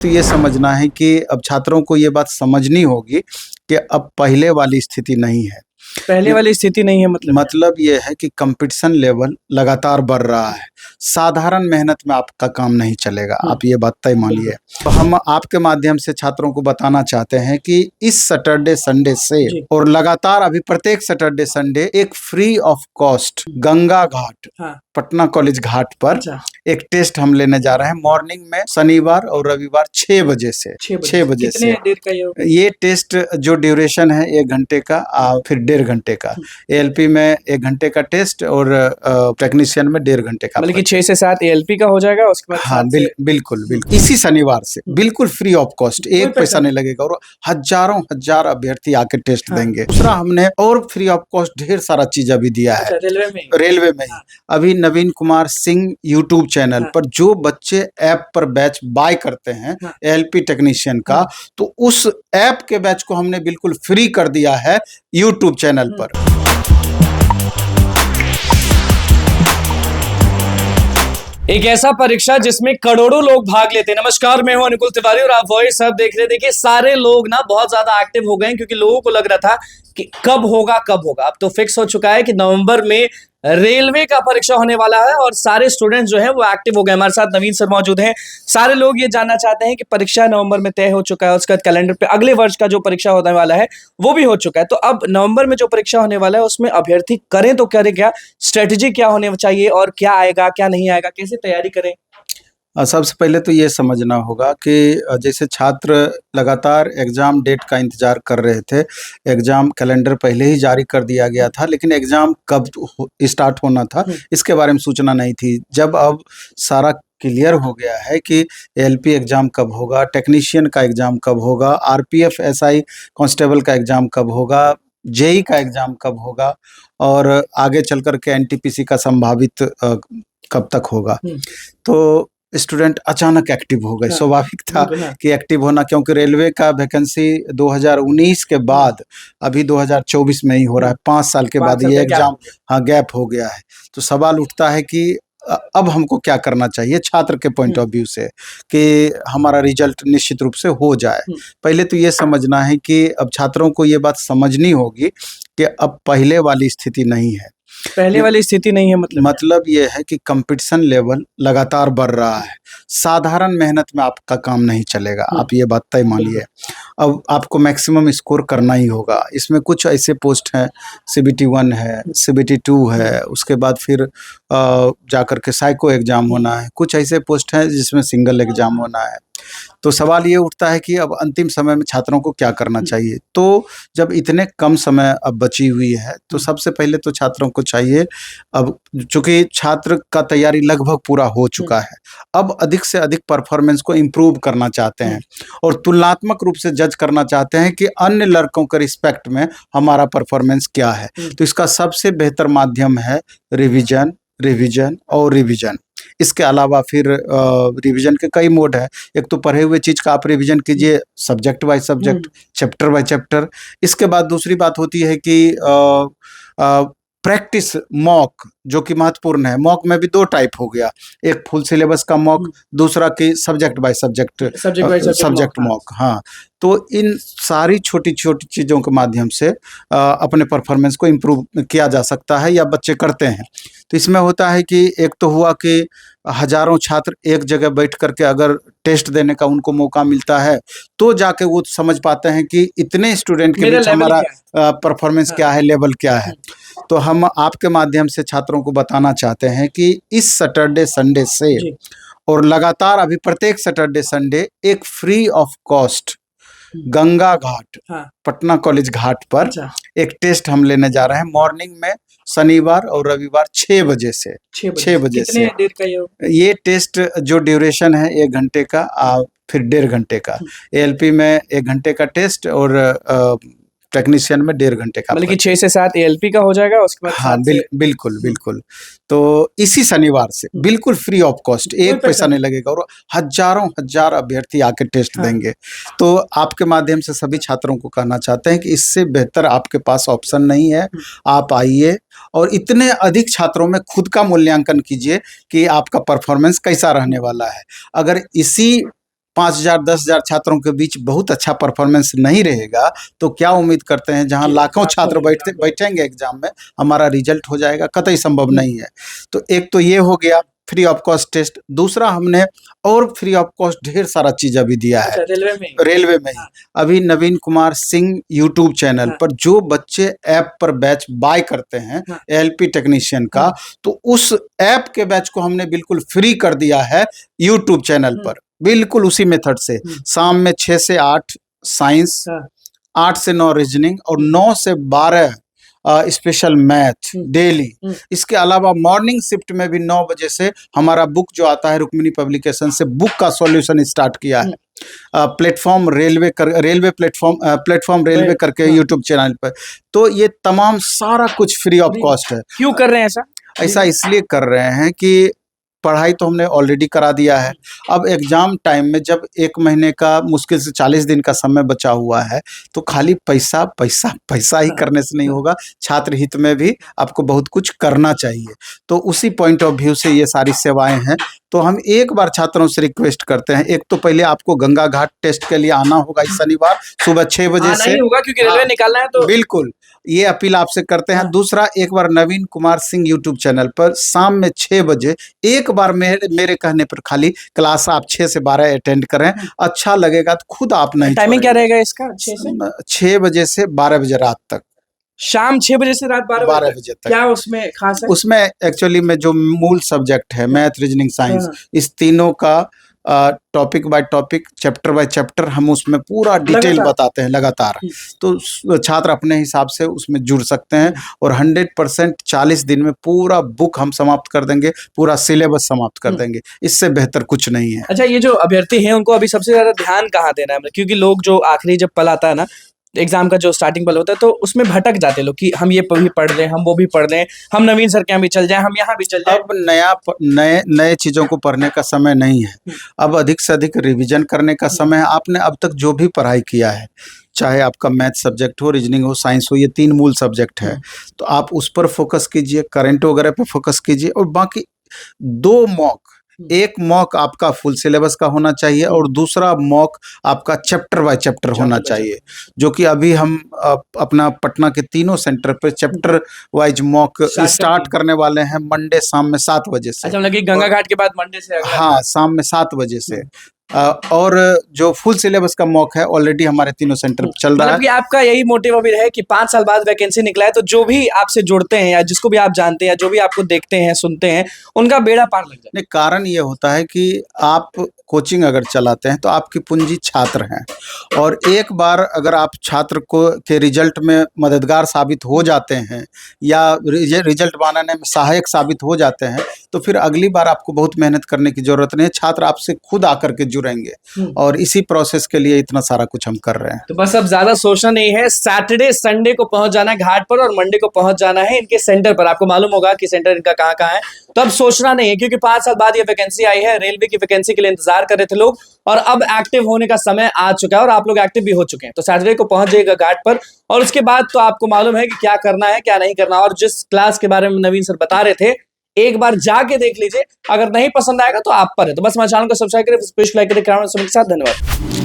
तो ये समझना है कि अब छात्रों को ये बात समझनी होगी कि अब पहले वाली स्थिति नहीं है। पहले वाली स्थिति नहीं है मतलब ये है कि कंपटीशन लेवल लगातार बढ़ रहा है। साधारण मेहनत में आपका काम नहीं चलेगा, आप ये बात तय मानिए। तो हम आपके माध्यम से छात्रों को बताना चाहते हैं कि इस सैटरडे संडे से और लगातार अभी प्रत्येक सैटरडे संडे एक free of cost Ganga Ghat Patna college Ghat पर एक टेस्ट हम लेने जा रहे हैं मॉर्निंग में, शनिवार और रविवार 6 बजे से 6 बजे से। देर का ये टेस्ट जो ड्यूरेशन है 1 घंटे का, फिर 1.5 घंटे का। एएलपी में 1 घंटे का टेस्ट और टेक्नीशियन में 1.5 घंटे का। मतलब कि 6 से 7 एएलपी का हो जाएगा, उसके बाद हाँ बिल्कुल इसी शनिवार से बिल्कुल फ्री ऑफ कॉस्ट, एक पैसा नहीं लगेगा और हजारों हजार अभ्यर्थी आके टेस्ट देंगे। दूसरा हमने और फ्री ऑफ कॉस्ट ढेर सारा चीज अभी दिया है रेलवे में ही। अभी नवीन कुमार सिंह यूट्यूब चैनल पर जो बच्चे ऐप पर बैच बाय करते हैं एएलपी टेक्नीशियन का, तो उस ऐप के बैच को हमने बिल्कुल फ्री कर दिया है यूट्यूब चैनल पर। एक ऐसा परीक्षा जिसमें करोड़ों लोग भाग लेते हैं। नमस्कार, मैं हूं अनुकुल तिवारी और आप वॉइस अब देख रहे हैं। देखिए, सारे लोग ना बहुत ज्यादा एक्टिव हो गए हैं क्योंकि लोगों को लग रहा था कि कब होगा। अब तो फिक्स हो चुका है कि नवंबर में रेलवे का परीक्षा होने वाला है और सारे स्टूडेंट्स जो हैं वो एक्टिव हो गए। हमारे साथ नवीन सर मौजूद हैं। सारे लोग ये जानना चाहते हैं कि परीक्षा नवंबर में तय हो चुका है, उसके बाद कैलेंडर पे अगले वर्ष का जो परीक्षा होने वाला है वो भी हो चुका है। तो अब नवंबर में जो परीक्षा होने वाला है उसमें अभ्यर्थी करें तो करें क्या, स्ट्रेटेजी क्या होने चाहिए और क्या आएगा क्या नहीं आएगा, कैसे तैयारी करें? सबसे पहले तो ये समझना होगा कि जैसे छात्र लगातार एग्ज़ाम डेट का इंतज़ार कर रहे थे। एग्ज़ाम कैलेंडर पहले ही जारी कर दिया गया था, लेकिन एग्ज़ाम कब स्टार्ट होना था इसके बारे में सूचना नहीं थी। जब अब सारा क्लियर हो गया है कि एएलपी एग्ज़ाम कब होगा, टेक्नीशियन का एग्ज़ाम कब होगा, आरपीएफ एसआई कांस्टेबल का एग्ज़ाम कब होगा, जेई का एग्ज़ाम कब होगा और आगे चल कर के एनटीपीसी का संभावित कब तक होगा, तो स्टूडेंट अचानक एक्टिव हो गए। स्वाभाविक था कि एक्टिव होना, क्योंकि रेलवे का वैकेंसी 2019 के बाद अभी 2024 में ही हो रहा है। 5 साल के बाद ये एग्जाम गैप हो गया है। तो सवाल उठता है कि अब हमको क्या करना चाहिए छात्र के पॉइंट ऑफ व्यू से कि हमारा रिजल्ट निश्चित रूप से हो जाए। पहले तो ये समझना है कि अब छात्रों को ये बात समझनी होगी कि अब पहले वाली स्थिति नहीं है। पहले वाली स्थिति नहीं है मतलब ये है कि कंपटीशन लेवल लगातार बढ़ रहा है। साधारण मेहनत में आपका काम नहीं चलेगा, आप ये बात तय मानिए। अब आपको मैक्सिमम स्कोर करना ही होगा। इसमें कुछ ऐसे पोस्ट हैं, सीबीटी 1 है, सीबीटी 2 है, उसके बाद फिर जाकर के साइको एग्जाम होना है। कुछ ऐसे पोस्ट हैं जिसमें सिंगल एग्जाम होना है। तो सवाल ये उठता है कि अब अंतिम समय में छात्रों को क्या करना चाहिए। तो जब इतने कम समय अब बची हुई है तो सबसे पहले तो छात्रों को चाहिए, अब चूंकि छात्र का तैयारी लगभग पूरा हो चुका है, अब अधिक से अधिक परफॉर्मेंस को इम्प्रूव करना चाहते हैं और तुलनात्मक रूप से जज करना चाहते हैं कि अन्य लड़कों के रिस्पेक्ट में हमारा परफॉर्मेंस क्या है। तो इसका सबसे बेहतर माध्यम है रिविजन, रिविजन और रिविजन। इसके अलावा फिर रिवीजन के कई मोड है। एक तो पढ़े हुए चीज़ का आप रिवीजन कीजिए subject by subject, chapter by chapter. इसके बाद दूसरी बात होती है कि प्रैक्टिस मॉक, जो कि महत्वपूर्ण है। मॉक में भी 2 टाइप हो गया, एक फुल सिलेबस का मॉक, दूसरा कि सब्जेक्ट बाय सब्जेक्ट मॉक। हाँ, तो इन सारी छोटी छोटी चीज़ों के माध्यम से अपने परफॉर्मेंस को इम्प्रूव किया जा सकता है या बच्चे करते हैं। तो इसमें होता है कि एक तो हुआ कि हजारों छात्र एक जगह बैठ करके अगर टेस्ट देने का उनको मौका मिलता है तो जाके वो समझ पाते हैं कि इतने स्टूडेंट के बीच हमारा परफॉर्मेंस क्या है, लेवल क्या है। तो हम आपके माध्यम से छात्रों को बताना चाहते हैं कि इस सैटरडे संडे से और लगातार अभी प्रत्येक सैटरडे संडे एक free of cost Ganga Ghat Patna college Ghat पर एक टेस्ट हम लेने जा रहे हैं मॉर्निंग में, शनिवार और रविवार 6 बजे से 6 बजे से। देर का ये टेस्ट जो ड्यूरेशन है 1 घंटे का, फिर 1.5 घंटे का। एएलपी में 1 घंटे का टेस्ट और टेक्नीशियन में 1.5 घंटे का। मतलब कि 6 से 7 एएलपी का हो जाएगा, उसके बाद हाँ बिल्कुल। तो इसी शनिवार से बिल्कुल फ्री ऑफ कॉस्ट, एक पैसा नहीं लगेगा और हजारों हजार अभ्यर्थी आके टेस्ट देंगे। तो आपके माध्यम से सभी छात्रों को कहना चाहते हैं कि इससे बेहतर आपके पास ऑप्शन नहीं है। आप आइए और इतने अधिक छात्रों में खुद का मूल्यांकन कीजिए कि आपका परफॉर्मेंस कैसा रहने वाला है। अगर इसी 5,000 10,000 छात्रों के बीच बहुत अच्छा परफॉर्मेंस नहीं रहेगा तो क्या उम्मीद करते हैं जहां लाखों छात्र बैठेंगे एग्जाम में हमारा रिजल्ट हो जाएगा? कतई संभव नहीं है। तो एक तो ये हो गया फ्री ऑफ कॉस्ट टेस्ट। दूसरा, हमने और फ्री ऑफ कॉस्ट ढेर सारा चीज अभी दिया है रेलवे में ही। अभी नवीन कुमार सिंह यूट्यूब चैनल पर जो बच्चे ऐप पर बैच बाय करते हैं एलपी टेक्नीशियन का, तो उस ऐप के बैच को हमने बिल्कुल फ्री कर दिया है यूट्यूब चैनल पर, बिल्कुल उसी मेथड से। शाम में 6 से 8 साइंस, 8 से 9 रीजनिंग और 9 से 12 स्पेशल मैथ डेली। इसके अलावा मॉर्निंग शिफ्ट में भी 9 बजे से हमारा बुक जो आता है रुक्मिणी पब्लिकेशन से, बुक का सॉल्यूशन स्टार्ट किया है प्लेटफॉर्म रेलवे प्लेटफॉर्म रेलवे करके यूट्यूब चैनल पर। तो ये तमाम सारा कुछ फ्री ऑफ कॉस्ट है। क्यों कर रहे हैं ऐसा? ऐसा इसलिए कर रहे हैं कि पढ़ाई तो हमने ऑलरेडी करा दिया है। अब एग्जाम टाइम में जब 1 महीने का मुश्किल से 40 दिन का समय बचा हुआ है तो खाली पैसा पैसा पैसा ही करने से नहीं होगा, छात्र हित में भी आपको बहुत कुछ करना चाहिए। तो उसी पॉइंट ऑफ व्यू से ये सारी सेवाएं हैं। तो हम एक बार छात्रों से रिक्वेस्ट करते हैं, एक तो पहले आपको गंगा घाट टेस्ट के लिए आना होगा इस शनिवार सुबह 6 बजे से होगा क्योंकि रेलवे निकालना है तो बिल्कुल ये अपील आपसे करते हैं। दूसरा, एक बार नवीन कुमार सिंह यूट्यूब चैनल पर शाम में 6 बजे एक बार मेरे कहने पर खाली क्लास आप 6 से 12 अटेंड करें, अच्छा लगेगा तो खुद आप नहीं। टाइमिंग क्या रहेगा इसका? 6 बजे से 12 बजे रात तक, शाम 6 बजे से रात 12 बजे तक। क्या उसमें खास है? उसमें एक्चुअली में जो मूल सब्जेक्ट है मैथ, रीजनिंग, साइंस, इस तीनों का topic by topic, chapter by chapter हम उसमें पूरा डिटेल बताते हैं लगातार। तो छात्र अपने हिसाब से उसमें जुड़ सकते हैं और 100% 40 दिन में पूरा बुक हम समाप्त कर देंगे, पूरा सिलेबस समाप्त कर देंगे। इससे बेहतर कुछ नहीं है। अच्छा, ये जो अभ्यर्थी हैं उनको अभी सबसे ज्यादा ध्यान कहाँ देना है? क्योंकि लोग जो आखिरी जब पल आता है ना एग्जाम का, जो स्टार्टिंग पल होता है, तो उसमें भटक जाते लोग कि हम ये भी पढ़ लें, हम वो भी पढ़ लें, हम नवीन सर के यहाँ भी चल जाएं, हम यहाँ भी चल जाएं। अब नए चीजों को पढ़ने का समय नहीं है, अब अधिक से अधिक रिवीजन करने का समय है। आपने अब तक जो भी पढ़ाई किया है, चाहे आपका मैथ सब्जेक्ट हो, रीजनिंग हो, साइंस हो, ये 3 मूल सब्जेक्ट है, तो आप उस पर फोकस कीजिए, करंट वगैरह पे फोकस कीजिए। और बाकी 2 मॉक, एक मॉक आपका फुल सिलेबस का होना चाहिए और दूसरा मॉक आपका चैप्टर बाय चैप्टर होना चाहिए, जो कि अभी हम अपना पटना के तीनों सेंटर पे चैप्टर वाइज मॉक स्टार्ट करने वाले हैं मंडे शाम में 7 बजे से। अच्छा, मतलब कि गंगा घाट के बाद मंडे से? हाँ, शाम में 7 बजे से। और जो फुल सिलेबस का मॉक है ऑलरेडी हमारे तीनों सेंटर पे चल रहा है। मतलब कि आपका यही मोटिव अभी है कि 5 साल बाद वैकेंसी निकला है तो जो भी आपसे जुड़ते हैं या जिसको भी आप जानते हैं या जो भी आपको देखते हैं सुनते हैं, उनका बेड़ा पार लग जाए। नहीं, कारण ये होता है कि आप कोचिंग अगर चलाते हैं तो आपकी पूंजी छात्र हैं, और एक बार अगर आप छात्र को के रिजल्ट में मददगार साबित हो जाते हैं या रिजल्ट बनाने में सहायक साबित हो जाते हैं तो फिर अगली बार आपको बहुत मेहनत करने की जरूरत नहीं है, छात्र आपसे खुद आकर के जुड़ेंगे। और इसी प्रोसेस के लिए इतना सारा कुछ हम कर रहे हैं। तो बस अब ज्यादा सोचना नहीं है, सैटरडे संडे को पहुंच जाना है घाट पर और मंडे को पहुंच जाना है इनके सेंटर पर। आपको मालूम होगा कि सेंटर इनका कहाँ कहाँ है, तो अब सोचना नहीं है क्योंकि 5 साल बाद ये वैकेंसी आई है। रेलवे की वैकेंसी के लिए इंतजार कर रहे थे लोग और अब एक्टिव होने का समय आ चुका है और आप लोग एक्टिव भी हो चुके हैं। तो सैटरडे को पहुंच जाइएगा घाट पर और उसके बाद तो आपको मालूम है कि क्या करना है क्या नहीं करना। और जिस क्लास के बारे में नवीन सर बता रहे थे, एक बार जाके देख लीजिए, अगर नहीं पसंद आएगा तो आप पर है। तो बस हमारे चैनल को सब्सक्राइब करें, लाइक करें। धन्यवाद।